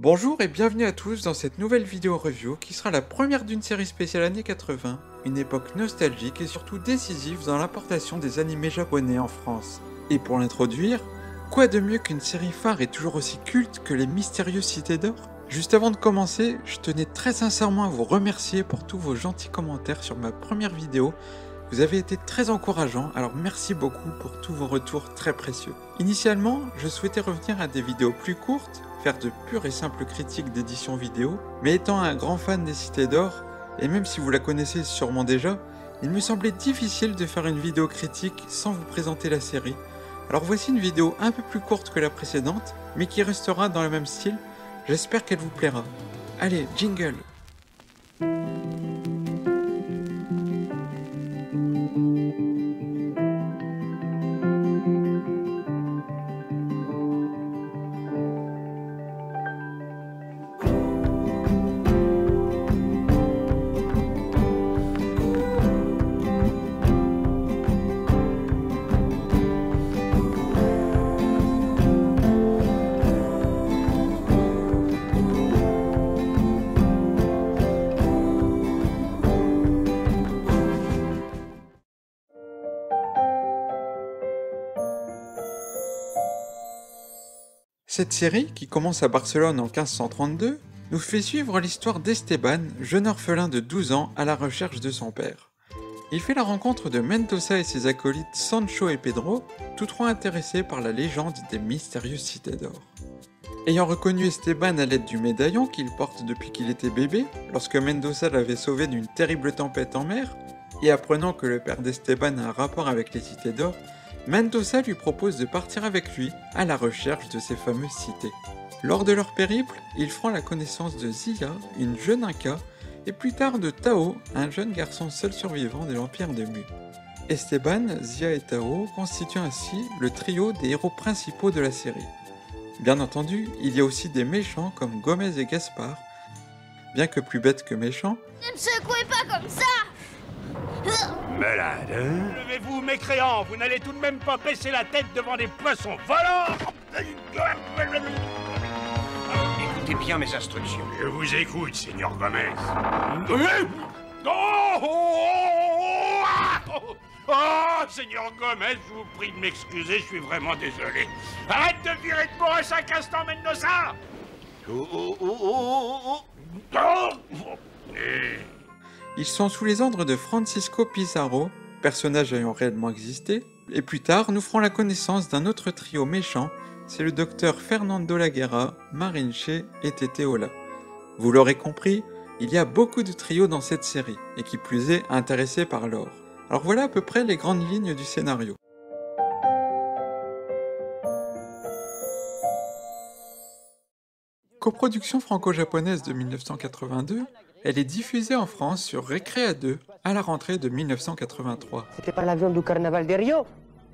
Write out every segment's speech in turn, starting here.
Bonjour et bienvenue à tous dans cette nouvelle vidéo review qui sera la première d'une série spéciale années 80, une époque nostalgique et surtout décisive dans l'importation des animés japonais en France. Et pour l'introduire, quoi de mieux qu'une série phare et toujours aussi culte que les mystérieuses cités d'or? Juste avant de commencer, je tenais très sincèrement à vous remercier pour tous vos gentils commentaires sur ma première vidéo. Vous avez été très encourageants, alors merci beaucoup pour tous vos retours très précieux. Initialement, je souhaitais revenir à des vidéos plus courtes, faire de pures et simples critiques d'édition vidéo, mais étant un grand fan des Cités d'Or, et même si vous la connaissez sûrement déjà, il me semblait difficile de faire une vidéo critique sans vous présenter la série. Alors voici une vidéo un peu plus courte que la précédente, mais qui restera dans le même style, j'espère qu'elle vous plaira. Allez, jingle! Cette série, qui commence à Barcelone en 1532, nous fait suivre l'histoire d'Esteban, jeune orphelin de 12 ans à la recherche de son père. Il fait la rencontre de Mendoza et ses acolytes Sancho et Pedro, tous trois intéressés par la légende des mystérieuses cités d'or. Ayant reconnu Esteban à l'aide du médaillon qu'il porte depuis qu'il était bébé, lorsque Mendoza l'avait sauvé d'une terrible tempête en mer, et apprenant que le père d'Esteban a un rapport avec les cités d'or, Mendoza lui propose de partir avec lui à la recherche de ces fameuses cités. Lors de leur périple, ils feront la connaissance de Zia, une jeune Inca, et plus tard de Tao, un jeune garçon seul survivant de l'Empire de Mu. Esteban, Zia et Tao constituent ainsi le trio des héros principaux de la série. Bien entendu, il y a aussi des méchants comme Gomez et Gaspard. Bien que plus bêtes que méchants, ne me secouez pas comme ça! Malade, hein? Levez-vous, mécréants! Vous n'allez tout de même pas baisser la tête devant des poissons volants! Écoutez bien mes instructions. Je vous écoute, Seigneur Gomez. Oh, Seigneur Gomez, je vous prie de m'excuser, je suis vraiment désolé. Arrête de virer de bord à chaque instant, Mendoza! Ils sont sous les ordres de Francisco Pizarro, personnage ayant réellement existé, et plus tard nous ferons la connaissance d'un autre trio méchant, c'est le docteur Fernando Laguerra, Marinche et Teteola. Vous l'aurez compris, il y a beaucoup de trios dans cette série, et qui plus est intéressés par l'or. Alors voilà à peu près les grandes lignes du scénario. Coproduction franco-japonaise de 1982, elle est diffusée en France sur Récréa 2 à la rentrée de 1983. C'était pas l'avion du carnaval de Rio?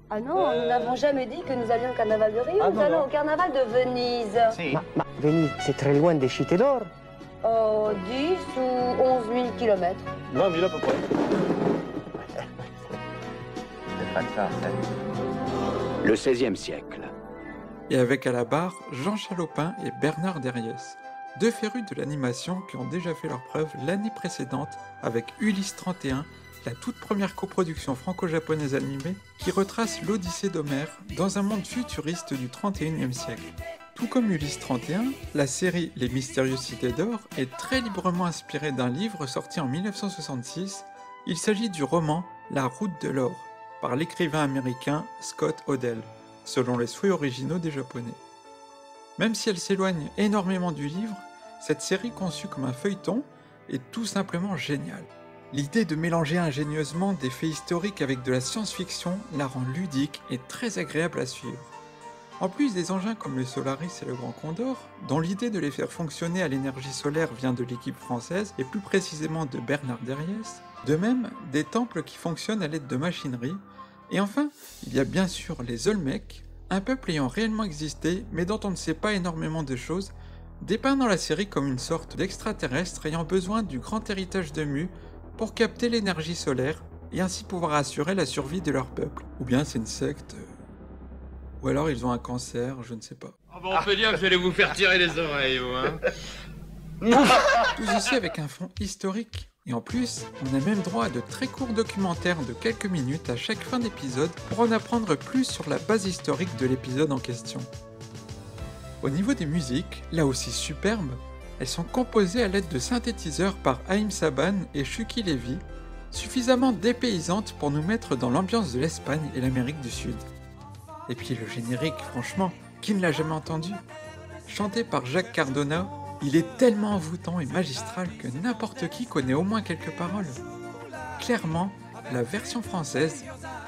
Ah non, nous n'avons jamais dit que nous allions au carnaval de Rio, nous allons au carnaval de Venise. Si. Ma Venise, c'est très loin des Cités d'Or. 10 ou 11 000 kilomètres. 20 000 à peu près. C'est pas ça, en fait. Le XVIe siècle. Et avec à la barre Jean Chalopin et Bernard Derriès, deux férus de l'animation qui ont déjà fait leur preuve l'année précédente avec Ulysse 31, la toute première coproduction franco-japonaise animée qui retrace l'Odyssée d'Homère dans un monde futuriste du 31e siècle. Tout comme Ulysse 31, la série Les Mystérieuses Cités d'Or est très librement inspirée d'un livre sorti en 1966. Il s'agit du roman La Route de l'Or, par l'écrivain américain Scott Odell, selon les souhaits originaux des Japonais. Même si elle s'éloigne énormément du livre, cette série conçue comme un feuilleton est tout simplement géniale. L'idée de mélanger ingénieusement des faits historiques avec de la science-fiction la rend ludique et très agréable à suivre. En plus des engins comme le Solaris et le Grand Condor, dont l'idée de les faire fonctionner à l'énergie solaire vient de l'équipe française et plus précisément de Bernard Derriès, de même des temples qui fonctionnent à l'aide de machinerie, et enfin, il y a bien sûr les Olmecs, un peuple ayant réellement existé mais dont on ne sait pas énormément de choses, dépeint dans la série comme une sorte d'extraterrestre ayant besoin du grand héritage de Mu pour capter l'énergie solaire et ainsi pouvoir assurer la survie de leur peuple. Ou bien c'est une secte, ou alors ils ont un cancer, je ne sais pas. bon, on peut dire que vous allez vous faire tirer les oreilles, vous, hein. Tout ceci avec un fond historique. Et en plus, on a même droit à de très courts documentaires de quelques minutes à chaque fin d'épisode pour en apprendre plus sur la base historique de l'épisode en question. Au niveau des musiques, là aussi superbes, elles sont composées à l'aide de synthétiseurs par Haïm Saban et Shuki Levy, suffisamment dépaysantes pour nous mettre dans l'ambiance de l'Espagne et l'Amérique du Sud. Et puis le générique, franchement, qui ne l'a jamais entendu? Chanté par Jacques Cardona, il est tellement envoûtant et magistral que n'importe qui connaît au moins quelques paroles. Clairement, la version française,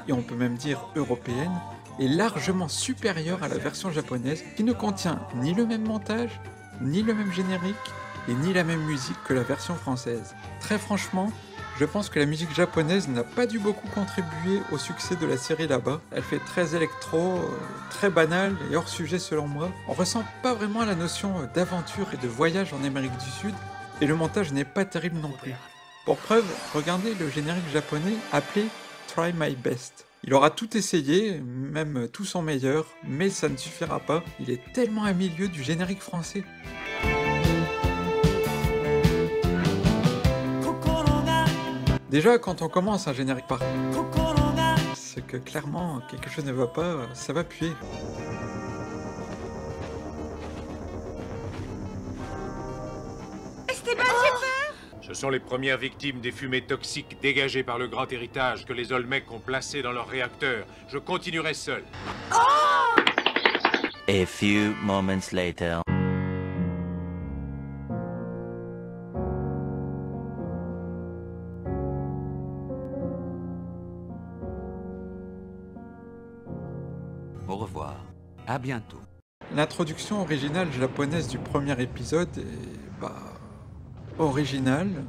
et on peut même dire européenne, est largement supérieure à la version japonaise qui ne contient ni le même montage, ni le même générique, et ni la même musique que la version française. Très franchement, je pense que la musique japonaise n'a pas dû beaucoup contribuer au succès de la série là-bas. Elle fait très électro, très banale et hors sujet selon moi. On ressent pas vraiment la notion d'aventure et de voyage en Amérique du Sud, et le montage n'est pas terrible non plus. Pour preuve, regardez le générique japonais appelé Try My Best. Il aura tout essayé, même tout son meilleur, mais ça ne suffira pas. Il est tellement à milieu du générique français. Déjà, quand on commence un générique par c'est que clairement, quelque chose ne va pas, ça va puer. Esteban, j'ai peur! Ce sont les premières victimes des fumées toxiques dégagées par le grand héritage que les Olmecs ont placé dans leur réacteur. Je continuerai seul. A few moments later. Au revoir. À bientôt. L'introduction originale japonaise du premier épisode est... originale.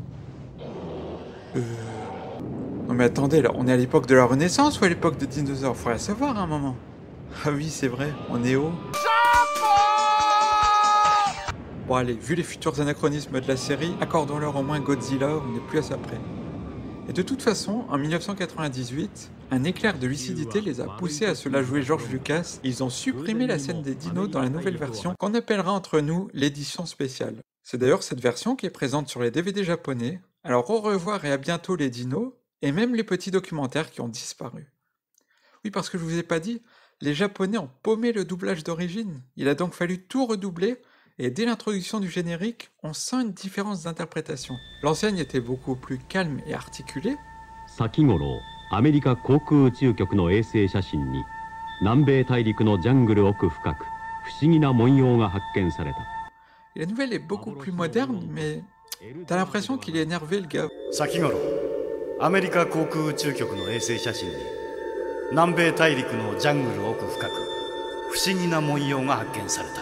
Non mais attendez, là, on est à l'époque de la Renaissance ou à l'époque des dinosaures? Faudrait savoir à un moment. Ah oui, c'est vrai, on est au... Bon allez, vu les futurs anachronismes de la série, accordons-leur au moins Godzilla, on n'est plus à ça près. Et de toute façon, en 1998, un éclair de lucidité les a poussés à se la jouer George Lucas. Ils ont supprimé la scène des dinos dans la nouvelle version qu'on appellera entre nous l'édition spéciale. C'est d'ailleurs cette version qui est présente sur les DVD japonais. Alors au revoir et à bientôt les dinos, et même les petits documentaires qui ont disparu. Oui, parce que je vous ai pas dit, les Japonais ont paumé le doublage d'origine. Il a donc fallu tout redoubler, et dès l'introduction du générique, on sent une différence d'interprétation. L'enseigne était beaucoup plus calme et articulée. 先頃、アメリカ航空宇宙局の衛星写真に、南米大陸のジャングル奥深く、不思議な文様が発見された。Et la nouvelle est beaucoup plus moderne, mais t'as l'impression qu'il est énervé le gars. 先頃、アメリカ航空宇宙局の衛星写真に、南米大陸のジャングル奥深く、不思議な文様が発見された。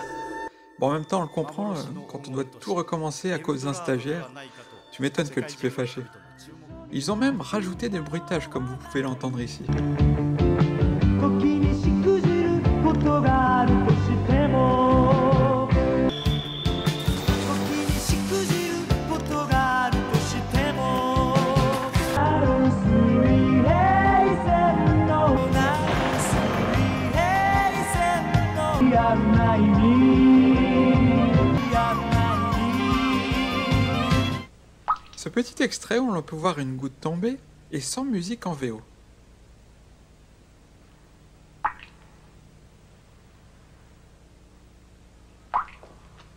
Bon, en même temps, on le comprend, quand on doit tout recommencer à cause d'un stagiaire, tu m'étonnes que le type est fâché. Ils ont même rajouté des bruitages, comme vous pouvez l'entendre ici. Ce petit extrait où l'on peut voir une goutte tomber est sans musique en VO.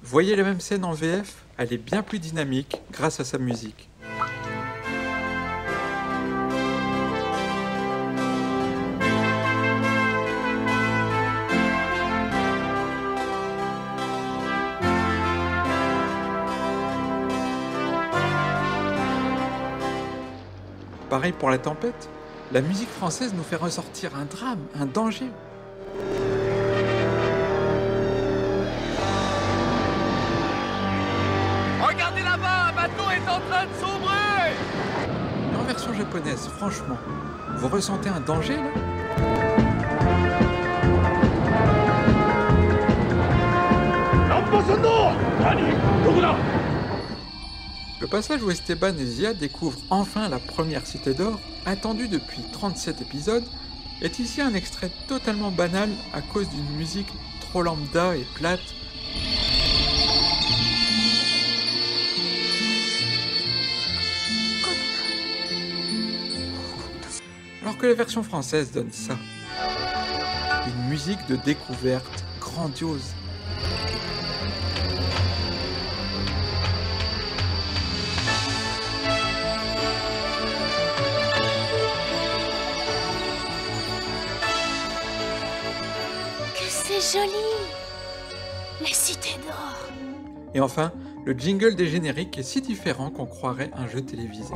Voyez la même scène en VF, elle est bien plus dynamique grâce à sa musique. Pareil pour la tempête, la musique française nous fait ressortir un drame, un danger. Regardez là-bas, un bateau est en train de sombrer! Mais en version japonaise, franchement, vous ressentez un danger là? Le passage où Esteban et Zia découvrent enfin la première cité d'or, attendue depuis 37 épisodes, est ici un extrait totalement banal à cause d'une musique trop lambda et plate. Alors que la version française donne ça. Une musique de découverte grandiose. C'est joli! Les cités d'or! Et enfin, le jingle des génériques est si différent qu'on croirait un jeu télévisé.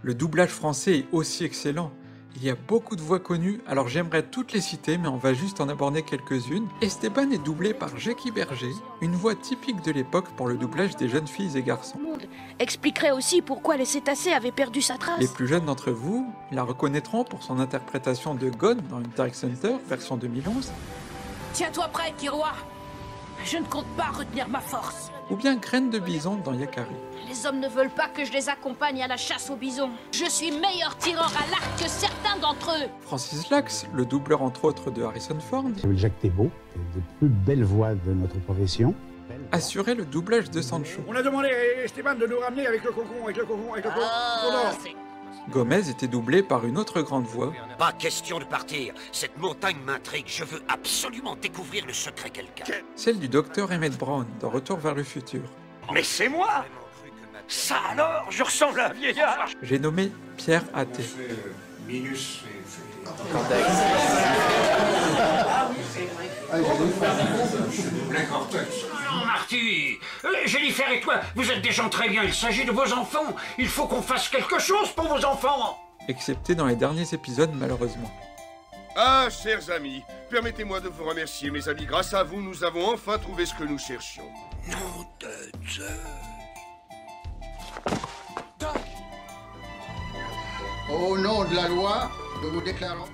Le doublage français est aussi excellent. Il y a beaucoup de voix connues, alors j'aimerais toutes les citer, mais on va juste en aborder quelques-unes. Esteban est doublé par Jackie Berger, une voix typique de l'époque pour le doublage des jeunes filles et garçons. Expliquerait aussi pourquoi les cétacés avaient perdu sa trace. Les plus jeunes d'entre vous la reconnaîtront pour son interprétation de Gon dans Hunter x Hunter, version 2011. Tiens-toi prêt, Killua! Je ne compte pas retenir ma force. Ou bien Graine de Bison dans Yakari. Les hommes ne veulent pas que je les accompagne à la chasse aux bisons. Je suis meilleur tireur à l'arc que certains d'entre eux. Francis Lax, le doubleur entre autres de Harrison Ford. Jacques Thébault, une des plus belles voix de notre profession. Assurait le doublage de Sancho. On a demandé à Esteban de nous ramener avec le cocon, Gomez était doublé par une autre grande voix. Pas question de partir. Cette montagne m'intrigue. Je veux absolument découvrir le secret quelqu'un. Celle du docteur Emmett Brown dans Retour vers le futur. Mais c'est moi! Ça alors, je ressemble à un vieillard! J'ai nommé Pierre Athé. Minus. Non, Marty! Jennifer et toi, vous êtes des gens très bien. Il s'agit de vos enfants. Il faut qu'on fasse quelque chose pour vos enfants! Excepté dans les derniers épisodes, malheureusement. Ah, chers amis, permettez-moi de vous remercier, mes amis. Grâce à vous, nous avons enfin trouvé ce que nous cherchions. Nom de Dieu! Au nom de la loi, nous vous déclarons...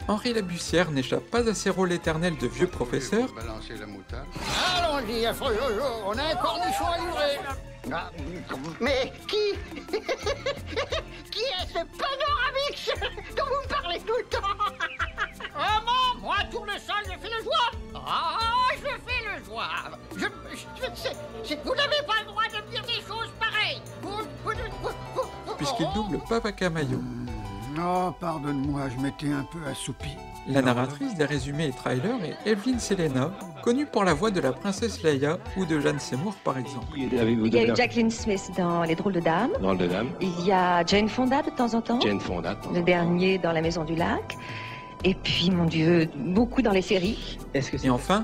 Henri Labussière n'échappe pas à ses rôles éternels de vieux professeur. Allons-y, on a un cornichon à livrer. Ah, mais qui qui est ce panoramix dont vous me parlez tout le temps? Comment? Moi, Tournesol, je fais le joie. Ah, je fais le joie. Vous n'avez pas le droit de dire des choses pareilles. Puisqu'il double Papa Camayo. Oh, pardonne-moi, je m'étais un peu assoupi. La narratrice des résumés et trailers est Evelyn Selena, connue pour la voix de la princesse Leia ou de Jeanne Seymour par exemple. Il y a eu Jacqueline Smith dans Les Drôles de Dames. Il y a Jane Fonda de temps en temps. Le dernier dans La Maison du Lac. Et puis, mon Dieu, beaucoup dans les séries. Et enfin,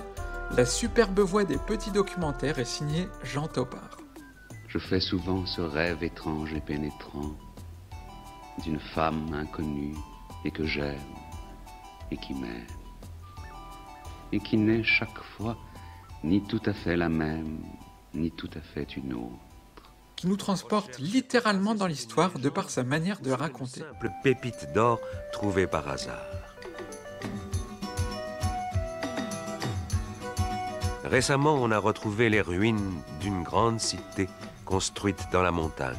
la superbe voix des petits documentaires est signée Jean Topard. Je fais souvent ce rêve étrange et pénétrant d'une femme inconnue et que j'aime et qui m'aime et qui n'est chaque fois ni tout à fait la même ni tout à fait une autre. Qui nous transporte littéralement dans l'histoire de par sa manière de la raconter. Une simple pépite d'or trouvée par hasard. Récemment, on a retrouvé les ruines d'une grande cité construite dans la montagne.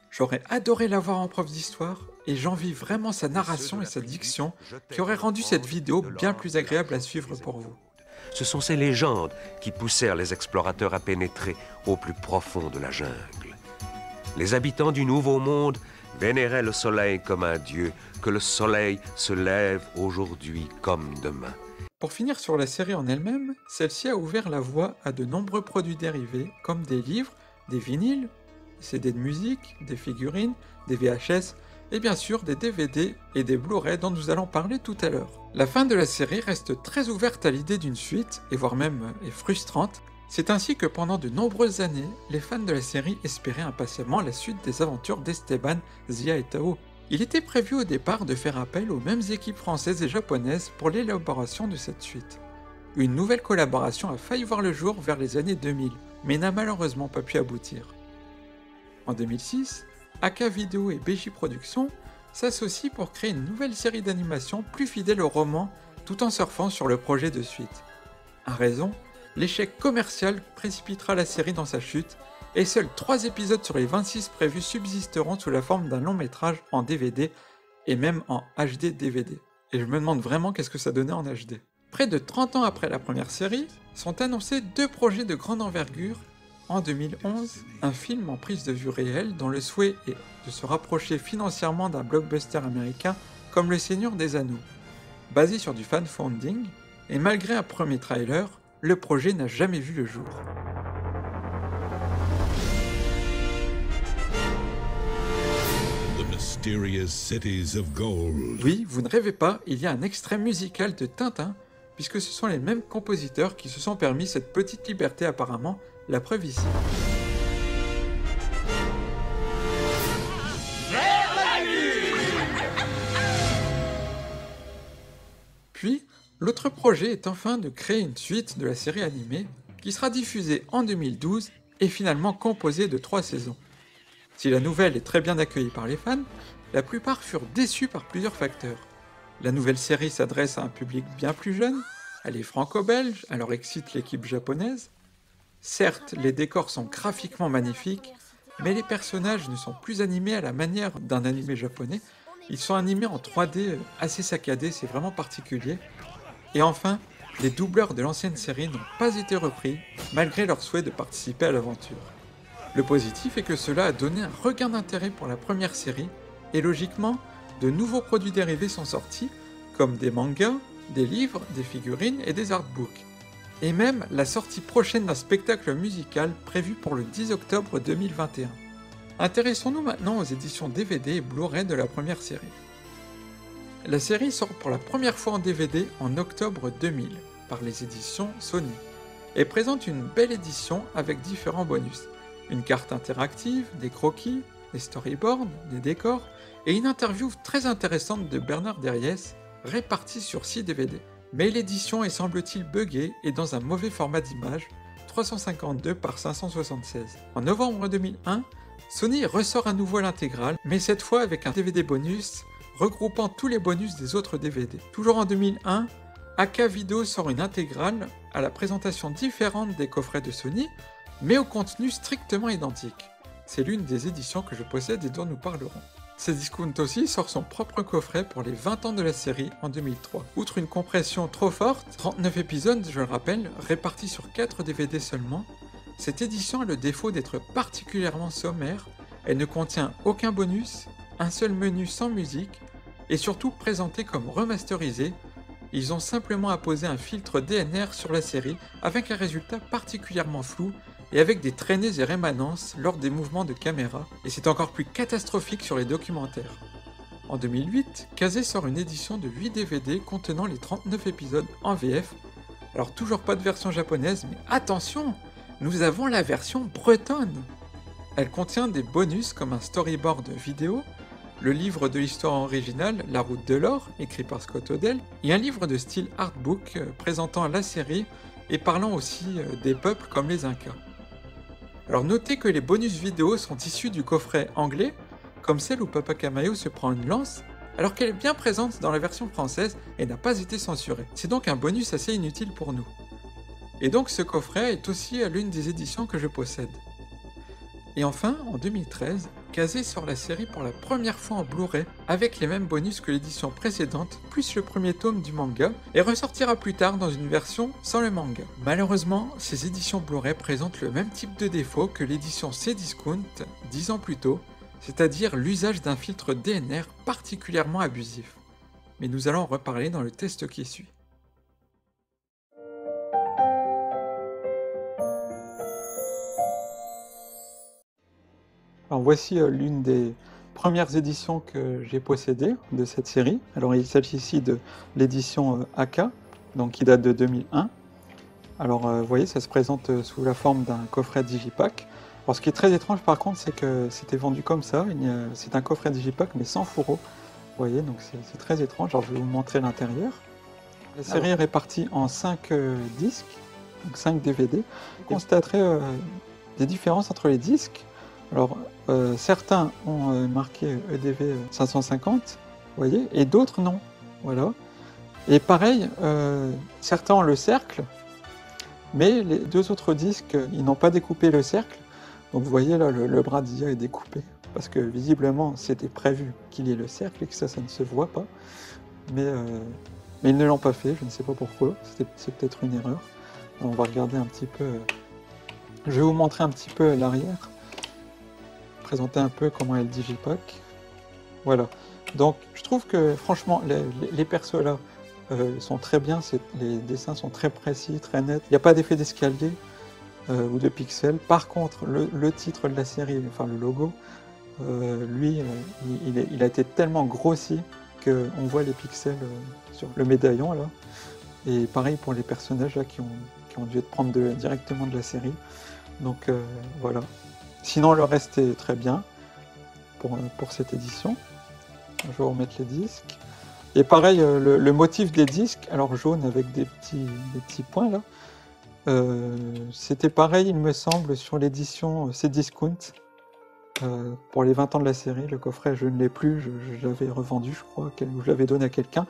J'aurais adoré la voir en prof d'histoire et j'envie vraiment sa narration et sa diction qui auraient rendu cette vidéo bien plus agréable à suivre pour vous. Ce sont ces légendes qui poussèrent les explorateurs à pénétrer au plus profond de la jungle. Les habitants du Nouveau Monde vénéraient le soleil comme un dieu, que le soleil se lève aujourd'hui comme demain. Pour finir sur la série en elle-même, celle-ci a ouvert la voie à de nombreux produits dérivés comme des livres, des vinyles, des CD de musique, des figurines, des VHS et bien sûr des DVD et des Blu-ray dont nous allons parler tout à l'heure. La fin de la série reste très ouverte à l'idée d'une suite et voire même est frustrante. C'est ainsi que pendant de nombreuses années, les fans de la série espéraient impatiemment la suite des aventures d'Esteban, Zia et Tao. Il était prévu au départ de faire appel aux mêmes équipes françaises et japonaises pour l'élaboration de cette suite. Une nouvelle collaboration a failli voir le jour vers les années 2000, mais n'a malheureusement pas pu aboutir. En 2006, AK Video et BJ Productions s'associent pour créer une nouvelle série d'animation plus fidèle au roman tout en surfant sur le projet de suite. À raison, l'échec commercial précipitera la série dans sa chute et seuls 3 épisodes sur les 26 prévus subsisteront sous la forme d'un long métrage en DVD et même en HD DVD. Et je me demande vraiment qu'est-ce que ça donnait en HD. Près de 30 ans après la première série, sont annoncés 2 projets de grande envergure. En 2011, un film en prise de vue réelle dont le souhait est de se rapprocher financièrement d'un blockbuster américain comme Le Seigneur des Anneaux. Basé sur du fan-founding, et malgré un premier trailer, le projet n'a jamais vu le jour. Oui, vous ne rêvez pas, il y a un extrait musical de Tintin, puisque ce sont les mêmes compositeurs qui se sont permis cette petite liberté apparemment, la preuve ici. Puis, l'autre projet est enfin de créer une suite de la série animée, qui sera diffusée en 2012 et finalement composée de 3 saisons. Si la nouvelle est très bien accueillie par les fans, la plupart furent déçus par plusieurs facteurs. La nouvelle série s'adresse à un public bien plus jeune, elle est franco-belge, alors excite l'équipe japonaise. Certes, les décors sont graphiquement magnifiques, mais les personnages ne sont plus animés à la manière d'un animé japonais, ils sont animés en 3D assez saccadé, c'est vraiment particulier. Et enfin, les doubleurs de l'ancienne série n'ont pas été repris, malgré leur souhait de participer à l'aventure. Le positif est que cela a donné un regain d'intérêt pour la première série, et logiquement, de nouveaux produits dérivés sont sortis, comme des mangas, des livres, des figurines et des artbooks. Et même la sortie prochaine d'un spectacle musical prévu pour le 10 octobre 2021. Intéressons-nous maintenant aux éditions DVD et Blu-ray de la première série. La série sort pour la première fois en DVD en octobre 2000 par les éditions Sony et présente une belle édition avec différents bonus. Une carte interactive, des croquis, des storyboards, des décors et une interview très intéressante de Bernard Derriès répartie sur 6 DVD. Mais l'édition est semble-t-il buggée et dans un mauvais format d'image, 352 par 576. En novembre 2001, Sony ressort à nouveau l'intégrale, mais cette fois avec un DVD bonus regroupant tous les bonus des autres DVD. Toujours en 2001, AK Video sort une intégrale à la présentation différente des coffrets de Sony, mais au contenu strictement identique. C'est l'une des éditions que je possède et dont nous parlerons. Cdiscount aussi sort son propre coffret pour les 20 ans de la série en 2003. Outre une compression trop forte, 39 épisodes je le rappelle, répartis sur 4 DVD seulement, cette édition a le défaut d'être particulièrement sommaire, elle ne contient aucun bonus, un seul menu sans musique, et surtout présentée comme remasterisée, ils ont simplement apposé un filtre DNR sur la série avec un résultat particulièrement flou et avec des traînées et rémanences lors des mouvements de caméra, et c'est encore plus catastrophique sur les documentaires. En 2008, Kazé sort une édition de 8 DVD contenant les 39 épisodes en VF, alors toujours pas de version japonaise, mais attention, nous avons la version bretonne. Elle contient des bonus comme un storyboard vidéo, le livre de l'histoire originale, La Route de l'Or, écrit par Scott Odell, et un livre de style artbook présentant la série et parlant aussi des peuples comme les Incas. Alors notez que les bonus vidéo sont issus du coffret anglais, comme celle où Papa Camayo se prend une lance, alors qu'elle est bien présente dans la version française et n'a pas été censurée. C'est donc un bonus assez inutile pour nous. Et donc ce coffret est aussi l'une des éditions que je possède. Et enfin, en 2013, Kazé sort la série pour la première fois en Blu-ray, avec les mêmes bonus que l'édition précédente, plus le premier tome du manga, et ressortira plus tard dans une version sans le manga. Malheureusement, ces éditions Blu-ray présentent le même type de défaut que l'édition Cdiscount 10 ans plus tôt, c'est-à-dire l'usage d'un filtre DNR particulièrement abusif. Mais nous allons en reparler dans le test qui suit. Alors voici l'une des premières éditions que j'ai possédées de cette série. Alors il s'agit ici de l'édition AK, donc qui date de 2001. Alors vous voyez, ça se présente sous la forme d'un coffret Digipack. Alors ce qui est très étrange par contre, c'est que c'était vendu comme ça. C'est un coffret Digipack mais sans fourreau. Vous voyez, donc c'est très étrange. Alors je vais vous montrer l'intérieur. La série est répartie en 5 disques, donc 5 DVD. Vous constaterez des différences entre les disques. Alors, certains ont marqué EDV 550, vous voyez, et d'autres non, voilà. Et pareil, certains ont le cercle, mais les 2 autres disques, ils n'ont pas découpé le cercle. Donc vous voyez là, le bras d'Ia est découpé, parce que visiblement c'était prévu qu'il y ais le cercle et que ça ne se voit pas. Mais ils ne l'ont pas fait, je ne sais pas pourquoi, c'est peut-être une erreur. Alors, on va regarder un petit peu, je vais vous montrer un petit peu l'arrière, présenter un peu comment est le Digipack. Voilà, donc je trouve que franchement les persos là sont très bien, les dessins sont très précis, très nets, il n'y a pas d'effet d'escalier ou de pixels. Par contre le titre de la série, enfin le logo, lui il a été tellement grossi qu'on voit les pixels sur le médaillon là, et pareil pour les personnages là qui ont dû être prendre directement de la série. Donc voilà, sinon le reste est très bien pour cette édition. Je vais remettre les disques. Et pareil, le motif des disques, alors jaune avec des petits points là, c'était pareil il me semble sur l'édition Cdiscount. Pour les 20 ans de la série, le coffret je ne l'ai plus, je l'avais revendu je crois, ou je l'avais donné à quelqu'un,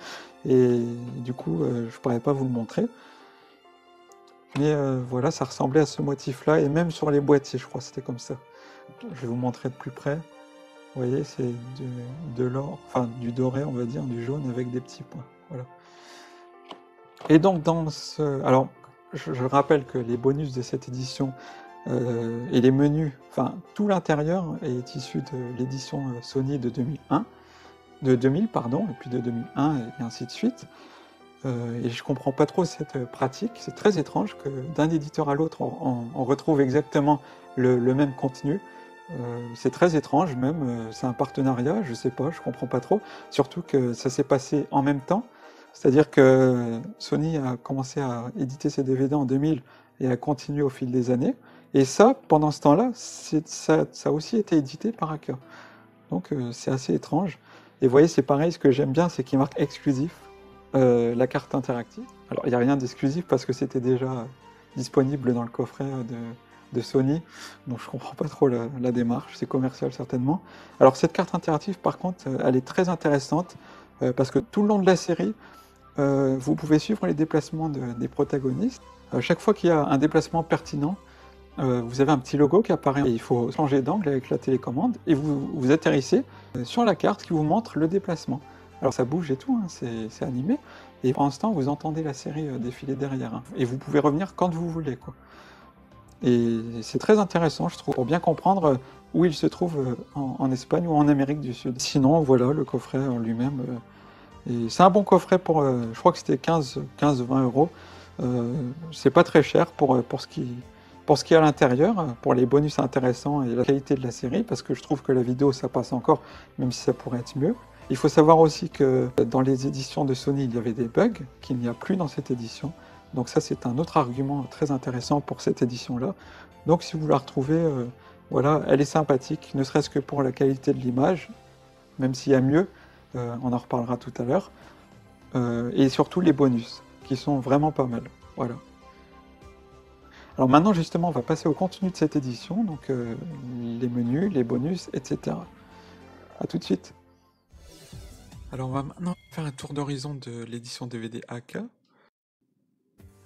et du coup je ne pourrais pas vous le montrer. Mais voilà, ça ressemblait à ce motif là, et même sur les boîtiers je crois c'était comme ça. Je vais vous montrer de plus près. Vous voyez, c'est de l'or, enfin du doré on va dire, du jaune avec des petits points. Voilà. Et donc dans ce... Alors je rappelle que les bonus de cette édition et les menus, enfin tout l'intérieur est issu de l'édition Sony de 2000 pardon, et puis de 2001 et ainsi de suite. Et je comprends pas trop cette pratique, c'est très étrange que d'un éditeur à l'autre on retrouve exactement le même contenu. C'est très étrange même, c'est un partenariat, je sais pas, je comprends pas trop, surtout que ça s'est passé en même temps, c'est-à-dire que Sony a commencé à éditer ses DVD en 2000 et a continué au fil des années, et ça, pendant ce temps-là, ça a aussi été édité par Aka. Donc c'est assez étrange, et vous voyez c'est pareil, ce que j'aime bien c'est qu'il marque exclusif, la carte interactive. Alors il n'y a rien d'exclusif parce que c'était déjà disponible dans le coffret de Sony, donc je comprends pas trop la démarche, c'est commercial certainement. Alors cette carte interactive par contre, elle est très intéressante, parce que tout le long de la série, vous pouvez suivre les déplacements des protagonistes. Chaque fois qu'il y a un déplacement pertinent, vous avez un petit logo qui apparaît, et il faut changer d'angle avec la télécommande, et vous atterrissez sur la carte qui vous montre le déplacement. Alors ça bouge et tout, hein, c'est animé, et pour l'instant vous entendez la série défiler derrière, hein, et vous pouvez revenir quand vous voulez, quoi. Et c'est très intéressant, je trouve, pour bien comprendre où il se trouve en Espagne ou en Amérique du Sud. Sinon, voilà, le coffret en lui-même, et c'est un bon coffret pour, je crois que c'était 15-20 euros. C'est pas très cher pour ce qui est à l'intérieur, pour les bonus intéressants et la qualité de la série, parce que je trouve que la vidéo ça passe encore, même si ça pourrait être mieux. Il faut savoir aussi que dans les éditions de Sony, il y avait des bugs qu'il n'y a plus dans cette édition. Donc ça c'est un autre argument très intéressant pour cette édition-là. Donc si vous la retrouvez, voilà, elle est sympathique, ne serait-ce que pour la qualité de l'image, même s'il y a mieux, on en reparlera tout à l'heure, et surtout les bonus, qui sont vraiment pas mal. Voilà. Alors maintenant justement, on va passer au contenu de cette édition, donc les menus, les bonus, etc. A tout de suite. Alors on va maintenant faire un tour d'horizon de l'édition DVD AK.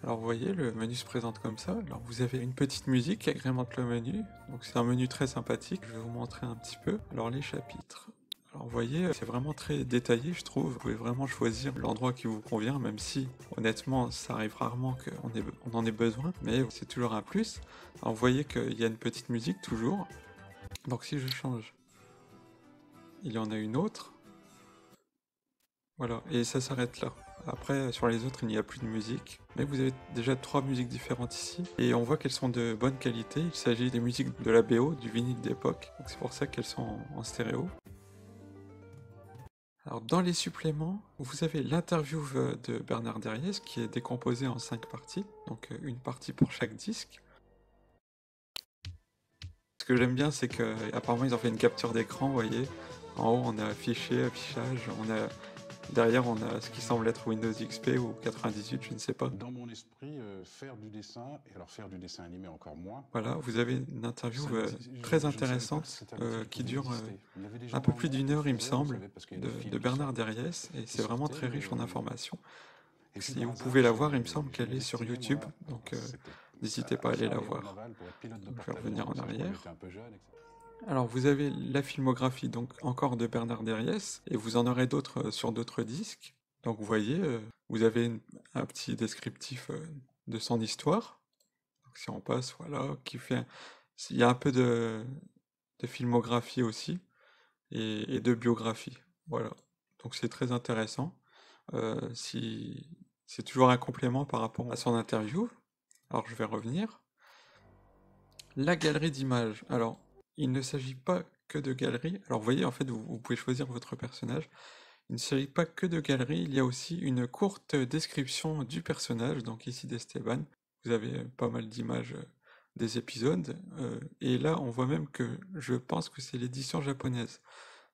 Alors vous voyez, le menu se présente comme ça. Alors vous avez une petite musique qui agrémente le menu, donc c'est un menu très sympathique, je vais vous montrer un petit peu. Alors les chapitres. Alors vous voyez, c'est vraiment très détaillé je trouve, vous pouvez vraiment choisir l'endroit qui vous convient, même si honnêtement ça arrive rarement qu'on en ait besoin, mais c'est toujours un plus. Alors vous voyez qu'il y a une petite musique toujours, donc si je change, il y en a une autre. Voilà, et ça s'arrête là. Après, sur les autres, il n'y a plus de musique. Mais vous avez déjà 3 musiques différentes ici. Et on voit qu'elles sont de bonne qualité. Il s'agit des musiques de la BO, du vinyle d'époque. Donc c'est pour ça qu'elles sont en stéréo. Alors dans les suppléments, vous avez l'interview de Bernard Derriès qui est décomposée en 5 parties. Donc une partie pour chaque disque. Ce que j'aime bien, c'est qu'apparemment ils ont fait une capture d'écran, vous voyez. En haut, on a affichage, on a... Derrière, on a ce qui semble être Windows XP ou 98, je ne sais pas. Dans mon esprit, faire du dessin, et alors faire du dessin animé encore moins... Voilà, vous avez une interview très intéressante qui dure un peu plus d'1 heure, il me semble, de Bernard Derriès, et c'est vraiment très riche en informations. Si vous pouvez la voir, il me semble qu'elle est sur YouTube, donc n'hésitez pas à aller la voir. Donc, je vais revenir en arrière. Alors vous avez la filmographie donc encore de Bernard Derriès, et vous en aurez d'autres sur d'autres disques. Donc vous voyez, vous avez un petit descriptif de son histoire. Donc, si on passe, voilà, il y a un peu de filmographie aussi, et de biographie. Voilà, donc c'est très intéressant. C'est toujours un complément par rapport à son interview. Alors je vais revenir. La galerie d'images. Alors, il ne s'agit pas que de galerie. Alors vous voyez, en fait, vous pouvez choisir votre personnage. Il ne s'agit pas que de galerie, il y a aussi une courte description du personnage, donc ici d'Esteban. Vous avez pas mal d'images des épisodes, et là on voit même que je pense que c'est l'édition japonaise,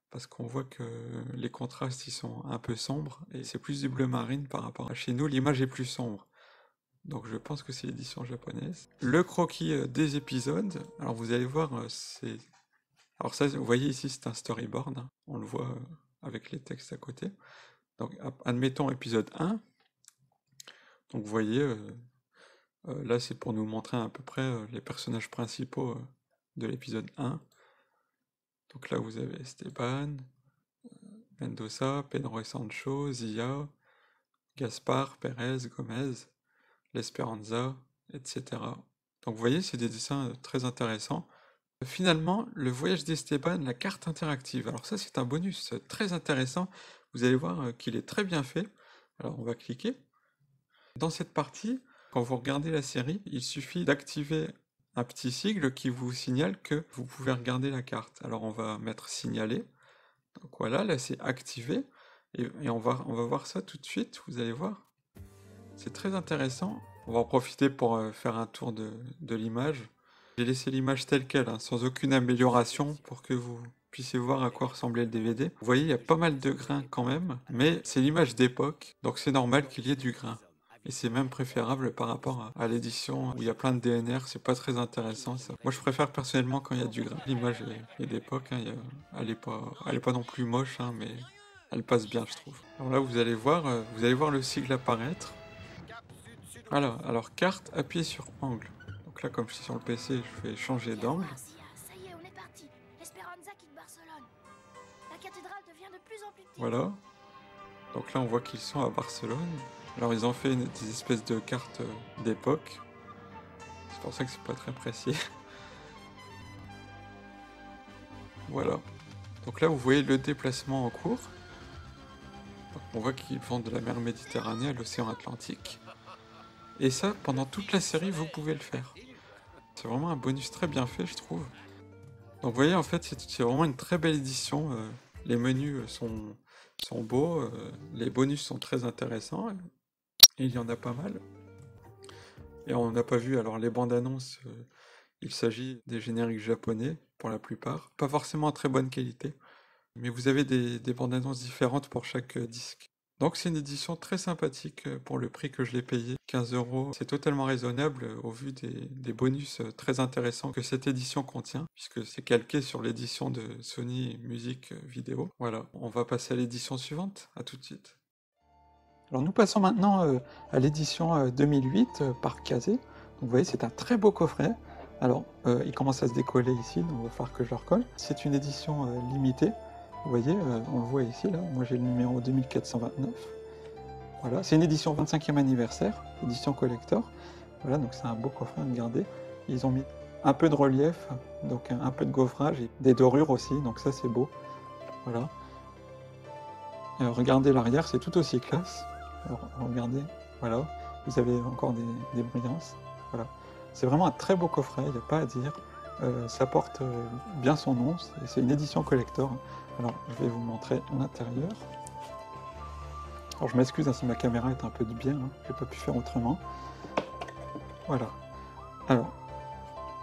parce qu'on voit que les contrastes ils sont un peu sombres, et c'est plus du bleu marine par rapport à chez nous, l'image est plus sombre. Donc je pense que c'est l'édition japonaise. Le croquis des épisodes, alors vous allez voir, alors ça, vous voyez ici c'est un storyboard, hein. On le voit avec les textes à côté. Donc admettons épisode 1. Donc vous voyez, là c'est pour nous montrer à peu près les personnages principaux de l'épisode 1. Donc là vous avez Esteban, Mendoza, Pedro et Sancho, Zia, Gaspar, Pérez, Gomez, l'Esperanza, etc. Donc vous voyez, c'est des dessins très intéressants. Finalement, le voyage d'Esteban, la carte interactive. Alors ça, c'est un bonus très intéressant. Vous allez voir qu'il est très bien fait. Alors on va cliquer. Dans cette partie, quand vous regardez la série, il suffit d'activer un petit sigle qui vous signale que vous pouvez regarder la carte. Alors on va mettre signaler. Donc voilà, là c'est activé. Et on va voir ça tout de suite, vous allez voir. C'est très intéressant. On va en profiter pour faire un tour de l'image. J'ai laissé l'image telle qu'elle, hein, sans aucune amélioration, pour que vous puissiez voir à quoi ressemblait le DVD. Vous voyez, il y a pas mal de grains quand même, mais c'est l'image d'époque, donc c'est normal qu'il y ait du grain. Et c'est même préférable par rapport à l'édition où il y a plein de DNR, c'est pas très intéressant ça. Moi je préfère personnellement quand il y a du grain. L'image est d'époque, hein, elle est pas non plus moche, hein, mais elle passe bien je trouve. Alors là vous allez voir le sigle apparaître. Voilà, alors carte, appuyez sur angle. Donc là, comme je suis sur le PC, je vais changer d'angle. Ça y est, on est parti. Esperanza quitte Barcelone. La cathédrale devient de plus en plus petite. Voilà. Donc là, on voit qu'ils sont à Barcelone. Alors, ils ont fait des espèces de cartes d'époque. C'est pour ça que c'est pas très précis. Voilà. Donc là, vous voyez le déplacement en cours. Donc, on voit qu'ils vont de la mer Méditerranée à l'océan Atlantique. Et ça, pendant toute la série, vous pouvez le faire. C'est vraiment un bonus très bien fait, je trouve. Donc vous voyez, en fait, c'est vraiment une très belle édition. Les menus sont beaux, les bonus sont très intéressants. Et il y en a pas mal. Et on n'a pas vu, alors les bandes annonces, il s'agit des génériques japonais, pour la plupart. Pas forcément en très bonne qualité. Mais vous avez des bandes annonces différentes pour chaque disque. Donc c'est une édition très sympathique pour le prix que je l'ai payé, 15 €. C'est totalement raisonnable au vu des bonus très intéressants que cette édition contient, puisque c'est calqué sur l'édition de Sony Music Video. Voilà, on va passer à l'édition suivante, à tout de suite. Alors nous passons maintenant à l'édition 2008 par Kazé. Donc vous voyez, c'est un très beau coffret. Alors il commence à se décoller ici, donc il va falloir que je le recolle. C'est une édition limitée. Vous voyez, on le voit ici, là. Moi j'ai le numéro 2429. Voilà, c'est une édition 25e anniversaire, édition collector. Voilà, donc c'est un beau coffret, regardez. Ils ont mis un peu de relief, donc un peu de gaufrage et des dorures aussi, donc ça c'est beau. Voilà. Regardez l'arrière, c'est tout aussi classe. Alors, regardez, voilà, vous avez encore des brillances. Voilà. C'est vraiment un très beau coffret, il n'y a pas à dire. Ça porte bien son nom, c'est une édition collector. Alors, je vais vous montrer l'intérieur. Alors, je m'excuse si ma caméra est un peu de biais, hein, j'ai pas pu faire autrement. Voilà. Alors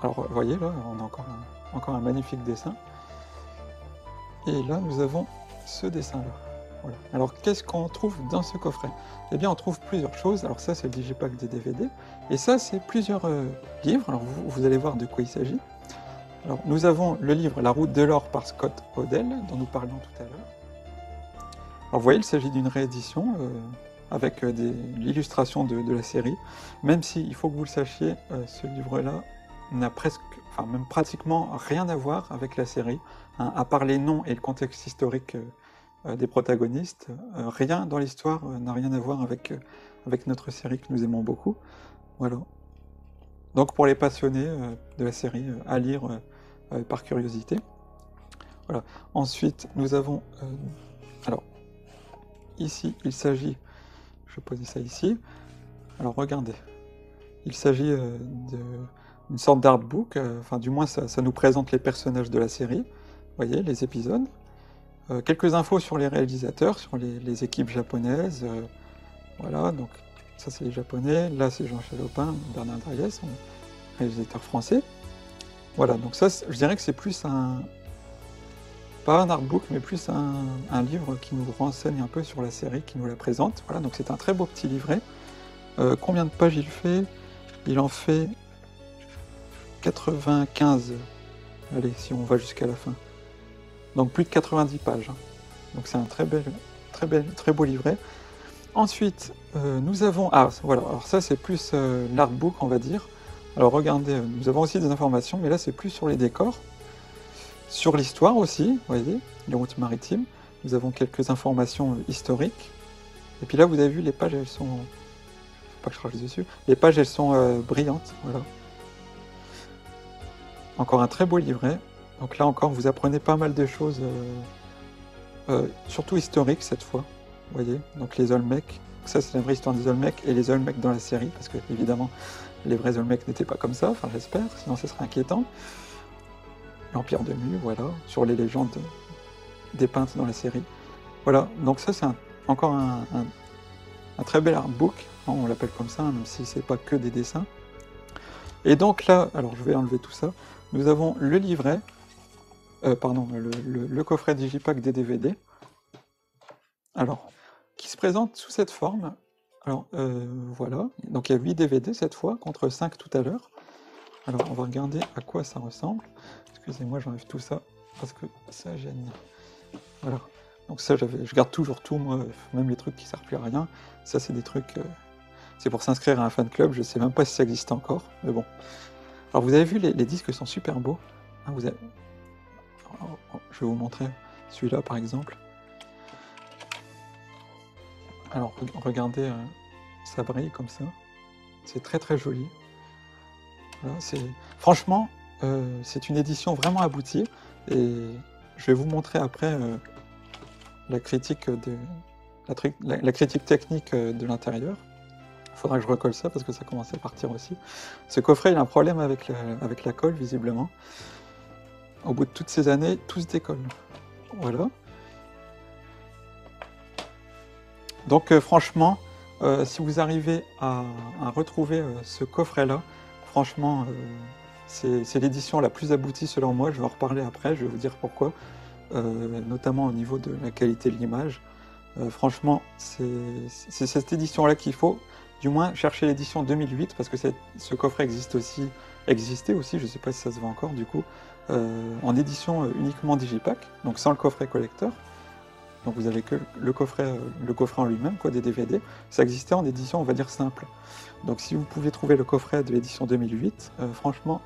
vous voyez, là, on a encore un magnifique dessin. Et là, nous avons ce dessin-là. Voilà. Alors, qu'est-ce qu'on trouve dans ce coffret? Eh bien, on trouve plusieurs choses. Alors ça, c'est le digipack des DVD. Et ça, c'est plusieurs livres. Alors, vous allez voir de quoi il s'agit. Alors, nous avons le livre La route de l'or par Scott Odell, dont nous parlions tout à l'heure. Alors, vous voyez, il s'agit d'une réédition avec l'illustration de la série, même si, il faut que vous le sachiez, ce livre-là n'a presque, enfin même pratiquement rien à voir avec la série, hein, à part les noms et le contexte historique des protagonistes, rien dans l'histoire n'a rien à voir avec notre série que nous aimons beaucoup. Voilà. Donc pour les passionnés de la série, à lire par curiosité. Voilà. Ensuite, nous avons... alors, ici, il s'agit... Je vais poser ça ici. Alors, regardez. Il s'agit d'une sorte d'artbook. Enfin, du moins, ça nous présente les personnages de la série. Vous voyez, les épisodes. Quelques infos sur les réalisateurs, sur les équipes japonaises. Voilà, donc ça, c'est les Japonais. Là, c'est Jean Chalopin, Bernard Dariès, réalisateur français. Voilà, donc ça, je dirais que c'est plus pas un artbook, mais plus un livre qui nous renseigne un peu sur la série, qui nous la présente. Voilà, donc c'est un très beau petit livret. Combien de pages il fait? Il en fait 95. Allez, si on va jusqu'à la fin. Donc plus de 90 pages. Hein. Donc c'est un très beau livret. Ensuite, nous avons... Ah, voilà, alors ça c'est plus l'artbook, on va dire. Alors regardez, nous avons aussi des informations, mais là c'est plus sur les décors. Sur l'histoire aussi, vous voyez, les routes maritimes. Nous avons quelques informations historiques. Et puis là, vous avez vu, les pages, elles sont... Faut pas que je crache dessus. Les pages, elles sont brillantes, voilà. Encore un très beau livret. Donc là encore, vous apprenez pas mal de choses, surtout historiques cette fois. Vous voyez, donc les Olmecs. Ça, c'est la vraie histoire des Olmecs et les Olmecs dans la série, parce que évidemment, les vrais Olmecs n'étaient pas comme ça, enfin j'espère, sinon ce serait inquiétant. L'Empire de Mu, voilà, sur les légendes dépeintes dans la série. Voilà, donc ça c'est encore un très bel artbook, on l'appelle comme ça, même si c'est pas que des dessins. Et donc là, alors je vais enlever tout ça, nous avons le livret, le coffret Digipack des DVD, alors, qui se présente sous cette forme. Alors, voilà, donc il y a 8 DVD cette fois, contre 5 tout à l'heure. Alors, on va regarder à quoi ça ressemble. Excusez-moi, j'enlève tout ça, parce que ça gêne. Voilà. Donc ça, je garde toujours tout, moi, même les trucs qui servent plus à rien. Ça, c'est des trucs... c'est pour s'inscrire à un fan club, je sais même pas si ça existe encore, mais bon. Alors, vous avez vu, les disques sont super beaux. Hein, je vais vous montrer celui-là, par exemple. Alors, regardez, ça brille comme ça. C'est très très joli. Voilà, franchement, c'est une édition vraiment aboutie, et je vais vous montrer après la critique technique de l'intérieur. Il faudra que je recolle ça parce que ça commence à partir aussi. Ce coffret, il a un problème avec la colle, visiblement. Au bout de toutes ces années, tout se décolle. Voilà. Donc franchement, si vous arrivez à retrouver ce coffret-là, franchement, c'est l'édition la plus aboutie selon moi. Je vais en reparler après, je vais vous dire pourquoi, notamment au niveau de la qualité de l'image. Franchement, c'est cette édition-là qu'il faut, du moins chercher l'édition 2008, parce que ce coffret existait aussi, je ne sais pas si ça se vend encore du coup, en édition uniquement Digipack, donc sans le coffret collector. Donc vous avez que le coffret en lui-même, quoi, des DVD. Ça existait en édition, on va dire, simple. Donc si vous pouvez trouver le coffret de l'édition 2008, franchement,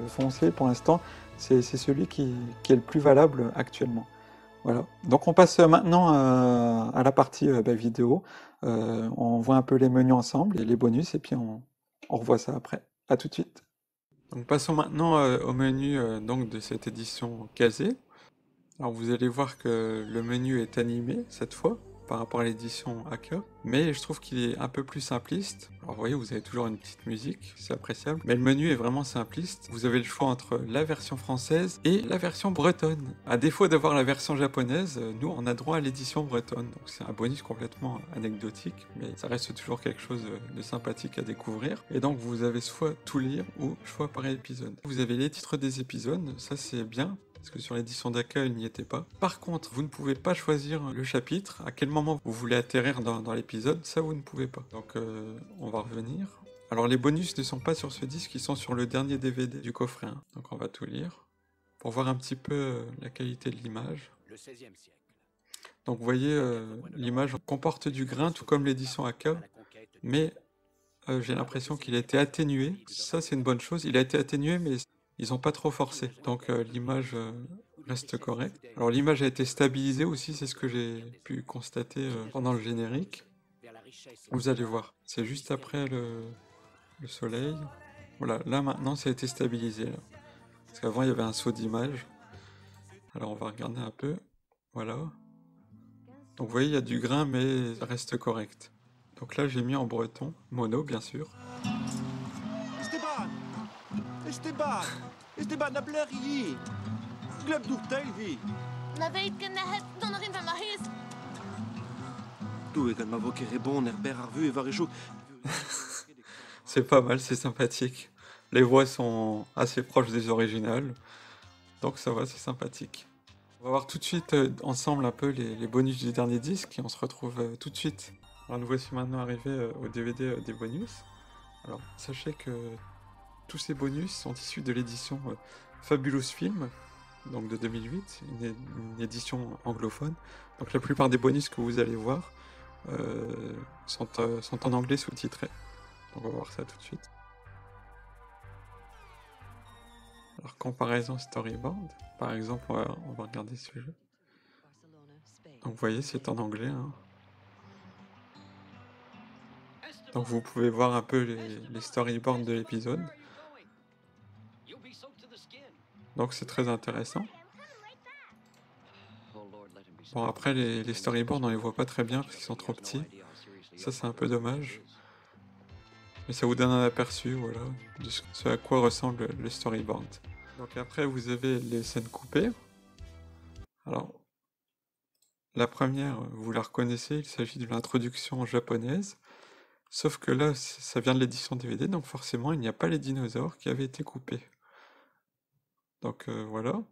foncez, pour l'instant, c'est celui qui est le plus valable actuellement. Voilà. Donc on passe maintenant à la partie vidéo. On voit un peu les menus ensemble, et les bonus, et puis on revoit ça après. À tout de suite. Donc passons maintenant au menu donc de cette édition casée. Alors vous allez voir que le menu est animé cette fois par rapport à l'édition Aka, mais je trouve qu'il est un peu plus simpliste. Alors vous voyez, vous avez toujours une petite musique, c'est appréciable, mais le menu est vraiment simpliste. Vous avez le choix entre la version française et la version bretonne. À défaut d'avoir la version japonaise, nous on a droit à l'édition bretonne, donc c'est un bonus complètement anecdotique, mais ça reste toujours quelque chose de sympathique à découvrir. Et donc vous avez soit tout lire ou choix par épisode. Vous avez les titres des épisodes, ça c'est bien, parce que sur l'édition d'Aka, il n'y était pas. Par contre, vous ne pouvez pas choisir le chapitre, à quel moment vous voulez atterrir dans l'épisode, ça vous ne pouvez pas. Donc on va revenir. Alors les bonus ne sont pas sur ce disque, ils sont sur le dernier DVD du coffret. Hein. Donc on va tout lire, pour voir un petit peu la qualité de l'image. Le XVIe siècle. Donc vous voyez, l'image comporte du grain, tout comme l'édition AK, mais j'ai l'impression qu'il a été atténué. Ça, c'est une bonne chose. Il a été atténué, mais ils n'ont pas trop forcé. Donc l'image reste correcte. Alors l'image a été stabilisée aussi, c'est ce que j'ai pu constater pendant le générique. Vous allez voir, c'est juste après le soleil. Voilà, là maintenant ça a été stabilisé. Là. Parce qu'avant il y avait un saut d'image. Alors on va regarder un peu. Voilà. Donc vous voyez, il y a du grain, mais ça reste correct. Donc là j'ai mis en breton, mono bien sûr. Esteban, C'est pas mal, c'est sympathique. Les voix sont assez proches des originales. Donc ça va, c'est sympathique. On va voir tout de suite ensemble un peu les bonus du dernier disque et on se retrouve tout de suite. Alors nous voici maintenant arrivés au DVD des bonus. Alors sachez que tous ces bonus sont issus de l'édition Fabulous Film, donc de 2008, une édition anglophone. Donc la plupart des bonus que vous allez voir sont en anglais sous-titrés. On va voir ça tout de suite. Alors comparaison storyboard, par exemple, on va regarder ce jeu. Donc vous voyez, c'est en anglais. Hein. Donc vous pouvez voir un peu les storyboards de l'épisode. Donc c'est très intéressant. Bon après les storyboards on les voit pas très bien parce qu'ils sont trop petits. Ça c'est un peu dommage. Mais ça vous donne un aperçu voilà, de ce à quoi ressemble le storyboard. Donc après vous avez les scènes coupées. Alors la première vous la reconnaissez, il s'agit de l'introduction japonaise. Sauf que là ça vient de l'édition DVD donc forcément il n'y a pas les dinosaures qui avaient été coupés. Donc voilà,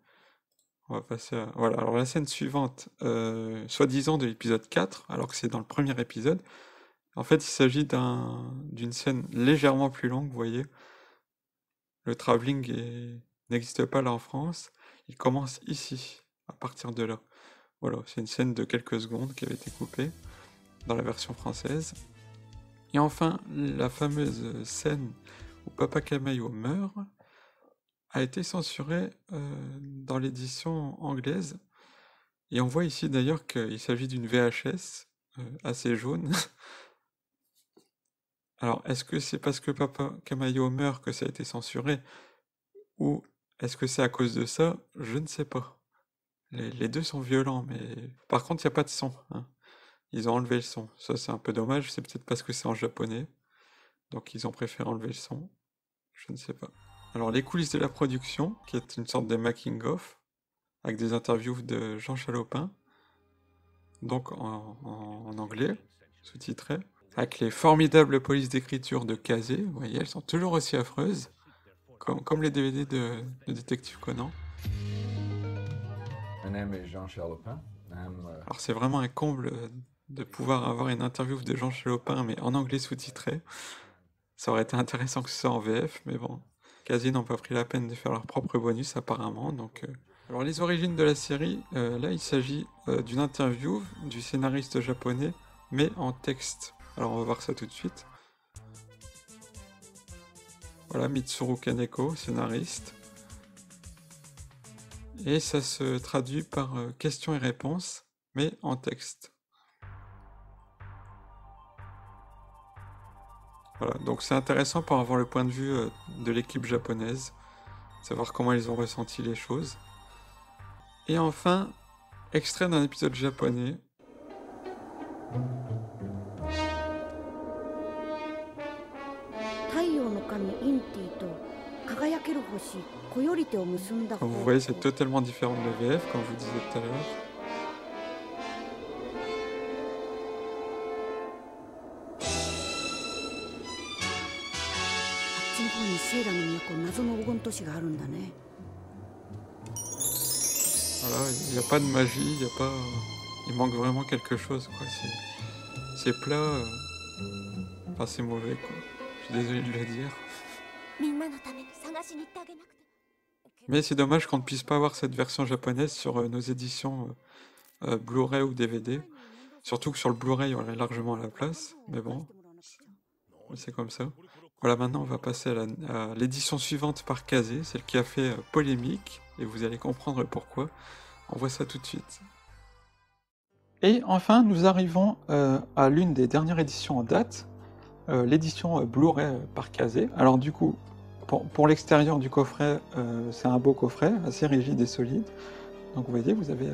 on va passer à... Voilà, alors la scène suivante, soi-disant de l'épisode 4, alors que c'est dans le premier épisode, en fait il s'agit d'une scène légèrement plus longue, vous voyez. Le travelling n'existe pas là en France, il commence ici, à partir de là. Voilà, c'est une scène de quelques secondes qui avait été coupée dans la version française. Et enfin, la fameuse scène où Papa Camaillot meurt, a été censuré dans l'édition anglaise. Et on voit ici d'ailleurs qu'il s'agit d'une VHS assez jaune. Alors, est-ce que c'est parce que Papa Camaillot meurt que ça a été censuré? Ou est-ce que c'est à cause de ça? Je ne sais pas. Les deux sont violents, mais... Par contre, il n'y a pas de son. Hein. Ils ont enlevé le son. Ça, c'est un peu dommage. C'est peut-être parce que c'est en japonais. Donc, ils ont préféré enlever le son. Je ne sais pas. Alors, les coulisses de la production, qui est une sorte de making-of, avec des interviews de Jean Chalopin, donc en anglais, sous-titré, avec les formidables polices d'écriture de Kazé, vous voyez, elles sont toujours aussi affreuses, comme les DVD de Détective Conan. Mon nom est Jean Chalopin. Alors, c'est vraiment un comble de pouvoir avoir une interview de Jean Chalopin, mais en anglais sous-titré. Ça aurait été intéressant que ce soit en VF, mais bon... Kazé n'ont pas pris la peine de faire leur propre bonus apparemment. Donc, Alors les origines de la série, là il s'agit d'une interview du scénariste japonais, mais en texte. Alors on va voir ça tout de suite. Voilà, Mitsuru Kaneko, scénariste. Et ça se traduit par questions et réponses, mais en texte. Voilà, donc c'est intéressant pour avoir le point de vue de l'équipe japonaise, savoir comment ils ont ressenti les choses. Et enfin, extrait d'un épisode japonais. Comme vous voyez, c'est totalement différent de la VF, comme je vous disais tout à l'heure. Voilà, il n'y a pas de magie, il manque vraiment quelque chose, quoi. C'est plat, enfin c'est mauvais, quoi. Je suis désolé de le dire. Mais c'est dommage qu'on ne puisse pas avoir cette version japonaise sur nos éditions Blu-ray ou DVD. Surtout que sur le Blu-ray, il y aurait largement la place, mais bon, c'est comme ça. Voilà, maintenant on va passer à l'édition suivante par Kazé, celle qui a fait polémique, et vous allez comprendre pourquoi. On voit ça tout de suite. Et enfin, nous arrivons à l'une des dernières éditions en date, l'édition Blu-ray par Kazé. Alors du coup, pour l'extérieur du coffret, c'est un beau coffret, assez rigide et solide. Donc vous voyez, vous avez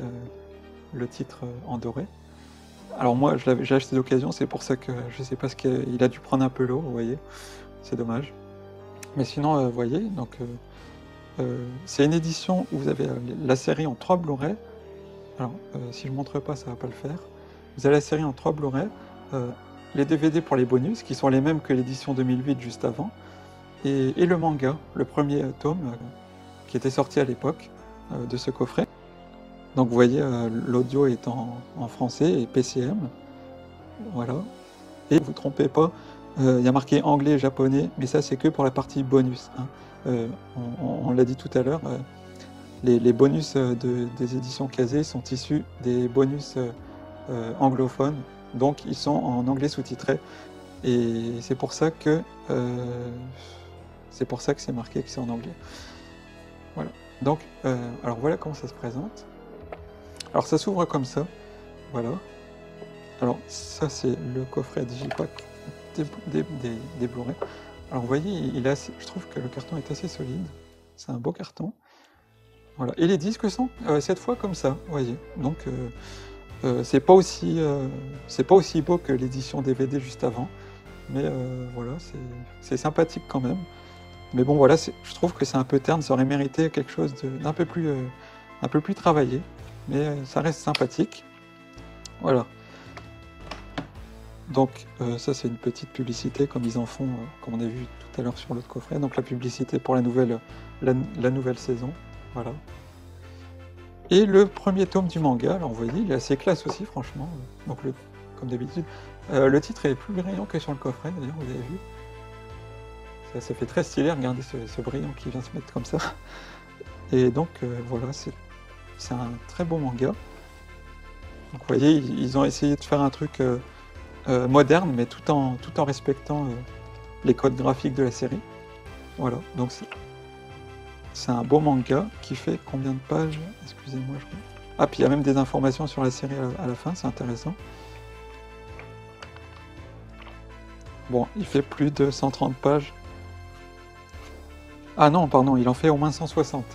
le titre en doré. Alors moi, j'ai acheté d'occasion, c'est pour ça que je sais pas ce qu'il a dû prendre un peu l'eau, vous voyez. C'est dommage. Mais sinon, vous voyez, donc c'est une édition où vous avez la série en 3 Blu-ray. Alors, si je ne montre pas, ça ne va pas le faire. Vous avez la série en 3 Blu-ray, les DVD pour les bonus, qui sont les mêmes que l'édition 2008 juste avant, et le manga, le premier tome, qui était sorti à l'époque de ce coffret. Donc vous voyez, l'audio est en français et PCM. Voilà. Et vous ne vous trompez pas, il y a marqué anglais et japonais, mais ça c'est que pour la partie bonus. Hein. On l'a dit tout à l'heure, les bonus des éditions Kazé sont issus des bonus anglophones, donc ils sont en anglais sous-titré. Et c'est pour ça que c'est marqué que c'est en anglais. Voilà. Donc, alors voilà comment ça se présente. Alors ça s'ouvre comme ça, voilà. Alors ça c'est le coffret Digipack des Blu-ray. Alors vous voyez, je trouve que le carton est assez solide, c'est un beau carton. Voilà. Et les disques sont cette fois comme ça, vous voyez. Donc c'est pas aussi beau que l'édition DVD juste avant, mais voilà, c'est sympathique quand même. Mais bon voilà, je trouve que c'est un peu terne, ça aurait mérité quelque chose d'un peu plus travaillé. Mais ça reste sympathique. Voilà. Donc ça c'est une petite publicité comme ils en font, comme on a vu tout à l'heure sur l'autre coffret. Donc la publicité pour la nouvelle saison. Voilà. Et le premier tome du manga, alors vous voyez, il est assez classe aussi franchement. Donc comme d'habitude. Le titre est plus brillant que sur le coffret d'ailleurs, vous avez vu. Ça fait très stylé, regardez ce brillant qui vient se mettre comme ça. Et donc voilà, c'est un très beau manga. Donc, vous voyez, ils ont essayé de faire un truc moderne, mais tout en respectant les codes graphiques de la série. Voilà, donc c'est un beau manga qui fait combien de pages? Excusez-moi, je crois. Ah, puis il y a même des informations sur la série à la fin, c'est intéressant. Bon, il fait plus de 130 pages. Ah non, pardon, il en fait au moins 160.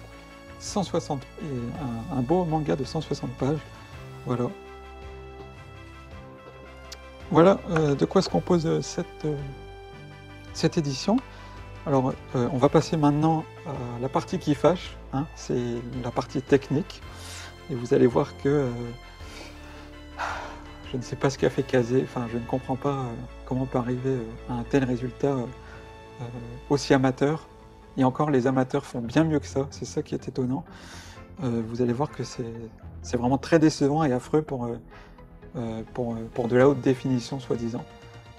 160, et un beau manga de 160 pages, voilà. Voilà de quoi se compose cette édition. Alors, on va passer maintenant à la partie qui fâche, hein, c'est la partie technique, et vous allez voir que je ne sais pas ce qu'a fait Kazé, enfin je ne comprends pas comment on peut arriver à un tel résultat aussi amateur. Et encore, les amateurs font bien mieux que ça, c'est ça qui est étonnant. Vous allez voir que c'est vraiment très décevant et affreux pour de la haute définition, soi-disant.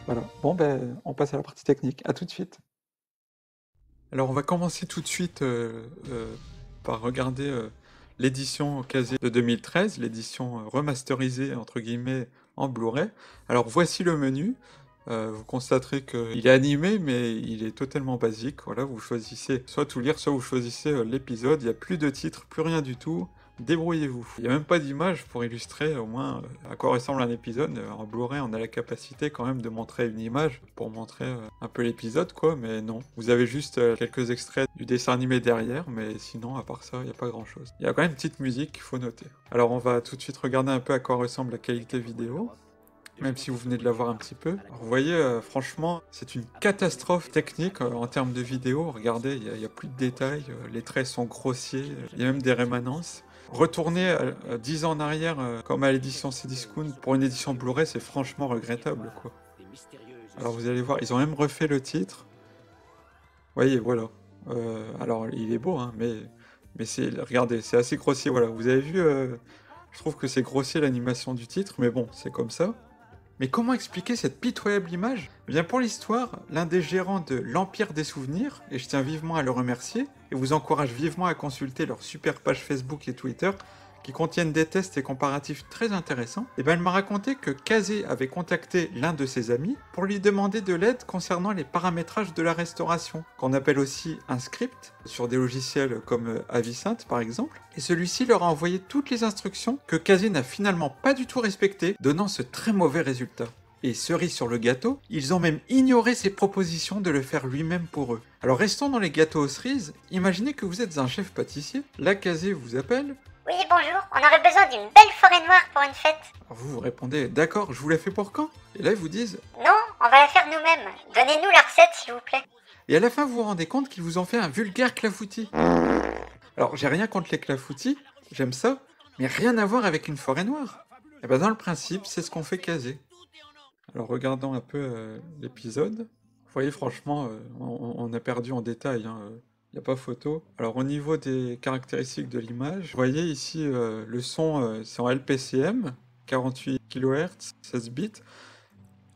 Voilà, bon ben, on passe à la partie technique, à tout de suite. Alors on va commencer tout de suite par regarder l'édition Kazé de 2013, l'édition remasterisée, entre guillemets, en Blu-ray. Alors voici le menu. Vous constaterez qu'il est animé, mais il est totalement basique. Voilà, vous choisissez soit tout lire, soit vous choisissez l'épisode. Il n'y a plus de titre, plus rien du tout. Débrouillez-vous. Il n'y a même pas d'image pour illustrer au moins à quoi ressemble un épisode. En Blu-ray, on a la capacité quand même de montrer une image pour montrer un peu l'épisode, quoi, mais non. Vous avez juste quelques extraits du dessin animé derrière, mais sinon, à part ça, il n'y a pas grand-chose. Il y a quand même une petite musique qu'il faut noter. Alors, on va tout de suite regarder un peu à quoi ressemble la qualité vidéo. Même si vous venez de la voir un petit peu. Alors, vous voyez, franchement, c'est une catastrophe technique en termes de vidéo. Regardez, il n'y a plus de détails, les traits sont grossiers, il y a même des rémanences. Retourner 10 ans en arrière, comme à l'édition Cdiscount, pour une édition Blu-ray, c'est franchement regrettable, quoi. Alors vous allez voir, ils ont même refait le titre. Vous voyez, voilà. Alors, il est beau, hein, mais regardez, c'est assez grossier, voilà. Vous avez vu, je trouve que c'est grossier l'animation du titre, mais bon, c'est comme ça. Mais comment expliquer cette pitoyable image? Eh bien pour l'histoire, l'un des gérants de l'Empire des Souvenirs, et je tiens vivement à le remercier, et vous encourage vivement à consulter leur super page Facebook et Twitter, qui contiennent des tests et comparatifs très intéressants, et elle m'a raconté que Kazé avait contacté l'un de ses amis pour lui demander de l'aide concernant les paramétrages de la restauration, qu'on appelle aussi un script, sur des logiciels comme Avisynth par exemple, et celui-ci leur a envoyé toutes les instructions que Kazé n'a finalement pas du tout respectées, donnant ce très mauvais résultat. Et cerise sur le gâteau, ils ont même ignoré ses propositions de le faire lui-même pour eux. Alors restons dans les gâteaux aux cerises, imaginez que vous êtes un chef pâtissier, là Kazé vous appelle. Oui, bonjour, on aurait besoin d'une belle forêt noire pour une fête. Alors vous répondez, d'accord, je vous la fais pour quand? Et là ils vous disent, non, on va la faire nous-mêmes, donnez-nous la recette s'il vous plaît. Et à la fin vous vous rendez compte qu'ils vous ont fait un vulgaire clafoutis. Alors j'ai rien contre les clafoutis, j'aime ça, mais rien à voir avec une forêt noire. Et dans le principe, c'est ce qu'on fait Kazé. Alors regardons un peu l'épisode. Vous voyez franchement, on a perdu en détail, il n'y a pas photo. Alors au niveau des caractéristiques de l'image, vous voyez ici le son c'est en LPCM, 48 kHz, 16 bits,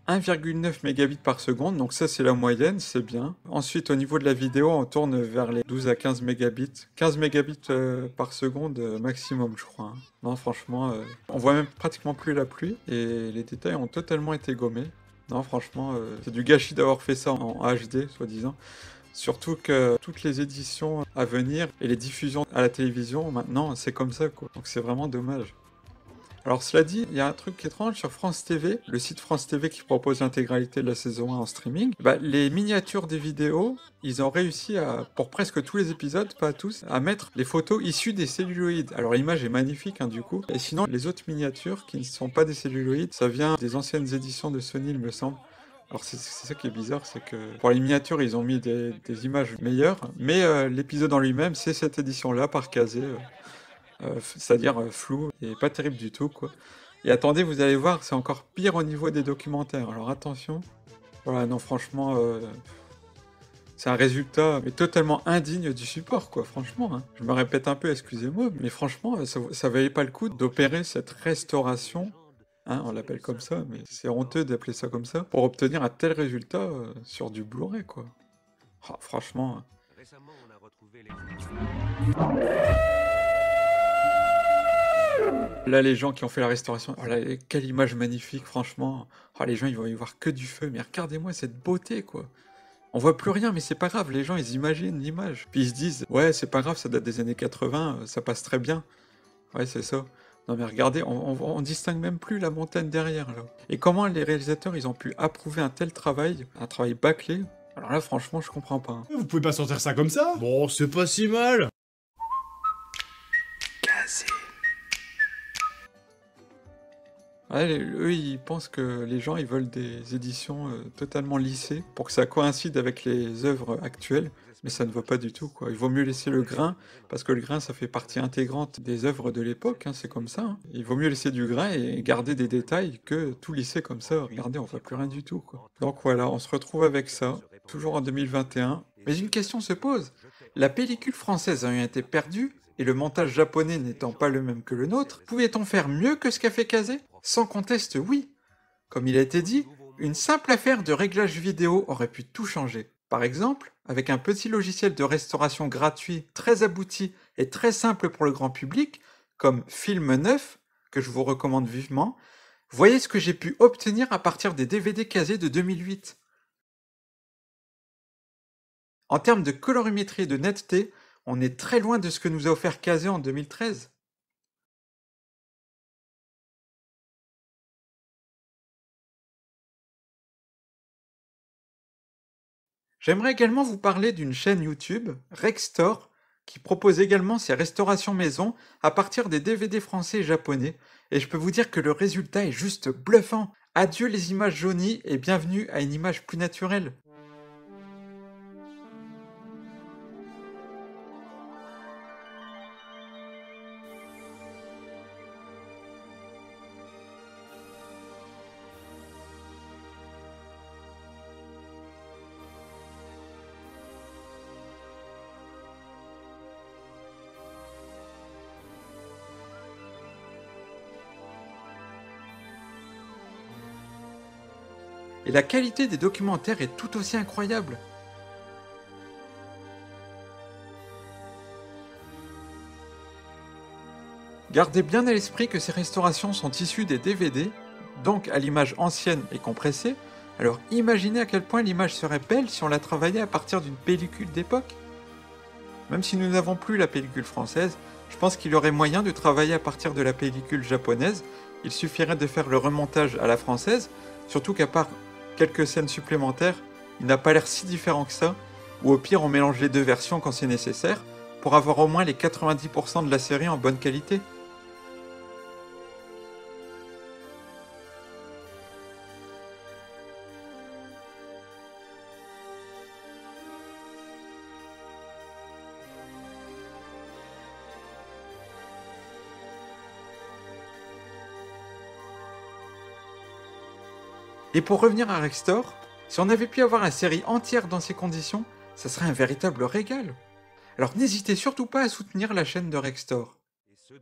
1,9 mégabits par seconde, donc ça c'est la moyenne, c'est bien. Ensuite au niveau de la vidéo, on tourne vers les 12 à 15 mégabits. 15 mégabits par seconde maximum je crois. Non franchement, on voit même pratiquement plus la pluie et les détails ont totalement été gommés. Non franchement, c'est du gâchis d'avoir fait ça en HD soi-disant. Surtout que toutes les éditions à venir et les diffusions à la télévision maintenant c'est comme ça quoi. Donc c'est vraiment dommage. Alors cela dit, il y a un truc étrange sur France TV, le site France TV qui propose l'intégralité de la saison 1 en streaming. Les miniatures des vidéos, ils ont réussi à, pour presque tous les épisodes, pas tous, à mettre les photos issues des celluloïdes. Alors l'image est magnifique du coup. Et sinon, les autres miniatures qui ne sont pas des celluloïdes, ça vient des anciennes éditions de Sony il me semble. Alors c'est ça qui est bizarre, c'est que pour les miniatures, ils ont mis des images meilleures, mais l'épisode en lui-même, c'est cette édition-là par Kazé. C'est-à-dire flou et pas terrible du tout quoi. Et attendez, vous allez voir, c'est encore pire au niveau des documentaires. Alors attention. Voilà, non franchement, c'est un résultat mais totalement indigne du support quoi, franchement. Je me répète un peu, excusez-moi, mais franchement, ça valait pas le coup d'opérer cette restauration. On l'appelle comme ça, mais c'est honteux d'appeler ça comme ça, pour obtenir un tel résultat sur du Blu-ray quoi. Oh, franchement. Récemment, on a retrouvé les... Là, les gens qui ont fait la restauration, oh là, quelle image magnifique, franchement. Oh, les gens, ils vont y voir que du feu, mais regardez-moi cette beauté, quoi. On voit plus rien, mais c'est pas grave, les gens, ils imaginent l'image. Puis ils se disent, ouais, c'est pas grave, ça date des années 80, ça passe très bien. Ouais, c'est ça. Non mais regardez, on distingue même plus la montagne derrière, là. Et comment les réalisateurs, ils ont pu approuver un tel travail, un travail bâclé? Alors là, franchement, je comprends pas. Vous pouvez pas sortir ça comme ça? Bon, c'est pas si mal. Kazé. Ouais, eux, ils pensent que les gens, ils veulent des éditions totalement lissées pour que ça coïncide avec les œuvres actuelles, mais ça ne va pas du tout, quoi. Il vaut mieux laisser le grain, parce que le grain, ça fait partie intégrante des œuvres de l'époque, c'est comme ça. Il vaut mieux laisser du grain et garder des détails que tout lisser comme ça. Regardez, on voit plus rien du tout, quoi. Donc voilà, on se retrouve avec ça, toujours en 2021. Mais une question se pose. La pellicule française ayant été perdue, et le montage japonais n'étant pas le même que le nôtre, pouvait-on faire mieux que ce qu'a fait Kazé? Sans conteste, oui. Comme il a été dit, une simple affaire de réglage vidéo aurait pu tout changer. Par exemple, avec un petit logiciel de restauration gratuit, très abouti et très simple pour le grand public, comme Film 9, que je vous recommande vivement, voyez ce que j'ai pu obtenir à partir des DVD Kazé de 2008. En termes de colorimétrie et de netteté, on est très loin de ce que nous a offert Kazé en 2013. J'aimerais également vous parler d'une chaîne YouTube, Rextor, qui propose également ses restaurations maison à partir des DVD français et japonais, et je peux vous dire que le résultat est juste bluffant. Adieu les images jaunies et bienvenue à une image plus naturelle. Et la qualité des documentaires est tout aussi incroyable. Gardez bien à l'esprit que ces restaurations sont issues des DVD, donc à l'image ancienne et compressée, alors imaginez à quel point l'image serait belle si on la travaillait à partir d'une pellicule d'époque. Même si nous n'avons plus la pellicule française, je pense qu'il y aurait moyen de travailler à partir de la pellicule japonaise. Il suffirait de faire le remontage à la française, surtout qu'à part quelques scènes supplémentaires, il n'a pas l'air si différent que ça, ou au pire on mélange les deux versions quand c'est nécessaire, pour avoir au moins les 90% de la série en bonne qualité. Et pour revenir à Rextor, si on avait pu avoir la série entière dans ces conditions, ça serait un véritable régal. Alors n'hésitez surtout pas à soutenir la chaîne de Rextor.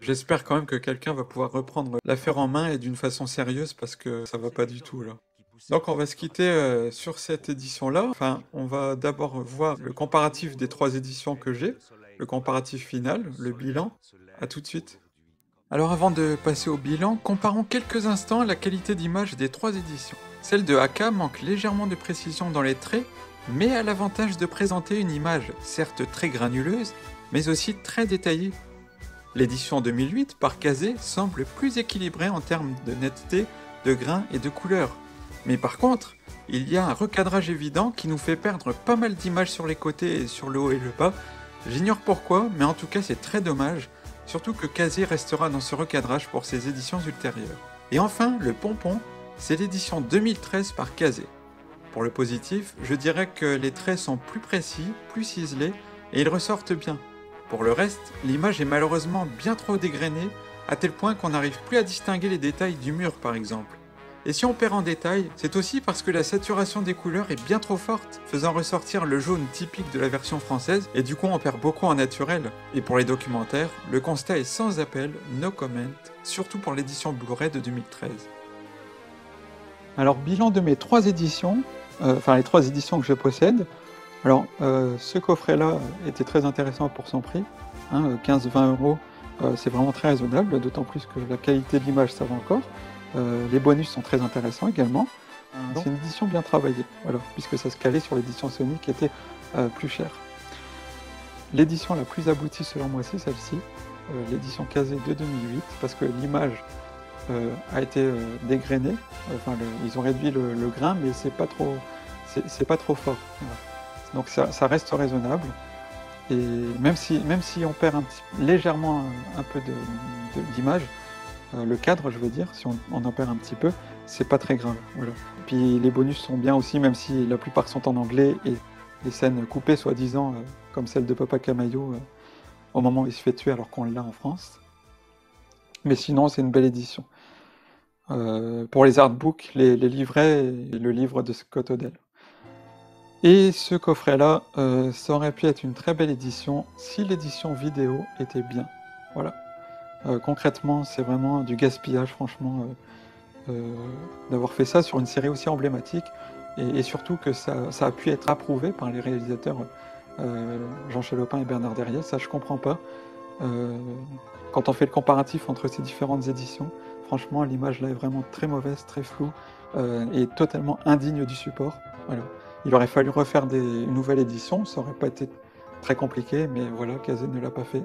J'espère quand même que quelqu'un va pouvoir reprendre l'affaire en main et d'une façon sérieuse parce que ça va pas du tout là. Donc on va se quitter sur cette édition-là. Enfin, on va d'abord voir le comparatif des 3 éditions que j'ai, le comparatif final, le bilan. À tout de suite. Alors avant de passer au bilan, comparons quelques instants la qualité d'image des 3 éditions. Celle de Aka manque légèrement de précision dans les traits, mais a l'avantage de présenter une image certes très granuleuse, mais aussi très détaillée. L'édition 2008 par Kazé semble plus équilibrée en termes de netteté, de grains et de couleurs. Mais par contre, il y a un recadrage évident qui nous fait perdre pas mal d'images sur les côtés et sur le haut et le bas. J'ignore pourquoi, mais en tout cas c'est très dommage, surtout que Kazé restera dans ce recadrage pour ses éditions ultérieures. Et enfin, le pompon, c'est l'édition 2013 par Kazé. Pour le positif, je dirais que les traits sont plus précis, plus ciselés, et ils ressortent bien. Pour le reste, l'image est malheureusement bien trop dégrainée, à tel point qu'on n'arrive plus à distinguer les détails du mur par exemple. Et si on perd en détail, c'est aussi parce que la saturation des couleurs est bien trop forte, faisant ressortir le jaune typique de la version française, et du coup on perd beaucoup en naturel. Et pour les documentaires, le constat est sans appel, no comment, surtout pour l'édition Blu-ray de 2013. Alors bilan de mes 3 éditions, enfin les 3 éditions que je possède. Alors ce coffret-là était très intéressant pour son prix, hein, 15-20 €, c'est vraiment très raisonnable, d'autant plus que la qualité de l'image ça va encore. Les bonus sont très intéressants également. C'est une édition bien travaillée, voilà, puisque ça se calait sur l'édition Sony qui était plus chère. L'édition la plus aboutie selon moi c'est celle-ci, l'édition Kazé de 2008, parce que l'image a été dégrainée, enfin ils ont réduit le grain, mais c'est pas trop fort. Voilà. Donc ça reste raisonnable. Et même si on perd légèrement un peu d'image, le cadre je veux dire, si on en perd un petit peu, c'est pas très grave. Voilà. Puis les bonus sont bien aussi, même si la plupart sont en anglais, et les scènes coupées soi-disant, comme celle de Papa Camayo, au moment où il se fait tuer alors qu'on l'a en France. Mais sinon c'est une belle édition. Pour les artbooks, les livrets et le livre de Scott Odell. Et ce coffret-là, ça aurait pu être une très belle édition si l'édition vidéo était bien. Voilà. Concrètement, c'est vraiment du gaspillage, franchement, d'avoir fait ça sur une série aussi emblématique, et surtout que ça a pu être approuvé par les réalisateurs Jean Chalopin et Bernard Derriès. Ça, je comprends pas. Quand on fait le comparatif entre ces différentes éditions, franchement, l'image là est vraiment très mauvaise, très floue, et totalement indigne du support. Voilà. Il aurait fallu refaire une nouvelle édition, ça aurait pas été très compliqué, mais voilà, Kazé ne l'a pas fait,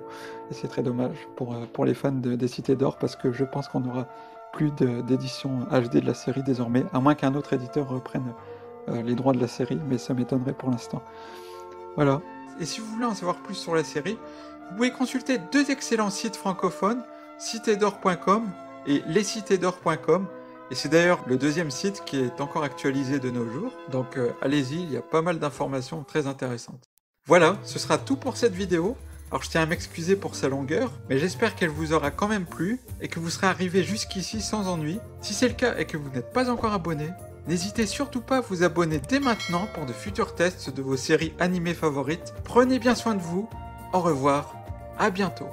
et c'est très dommage pour les fans des Cités d'Or, parce que je pense qu'on n'aura plus d'édition HD de la série désormais, à moins qu'un autre éditeur reprenne les droits de la série, mais ça m'étonnerait pour l'instant. Voilà. Et si vous voulez en savoir plus sur la série, vous pouvez consulter 2 excellents sites francophones, citedor.com et lescitesdor.com. Et c'est d'ailleurs le 2e site qui est encore actualisé de nos jours, donc allez-y, il y a pas mal d'informations très intéressantes. Voilà, ce sera tout pour cette vidéo. Alors je tiens à m'excuser pour sa longueur, mais j'espère qu'elle vous aura quand même plu, et que vous serez arrivé jusqu'ici sans ennui. Si c'est le cas et que vous n'êtes pas encore abonné, n'hésitez surtout pas à vous abonner dès maintenant pour de futurs tests de vos séries animées favorites. Prenez bien soin de vous, au revoir, à bientôt.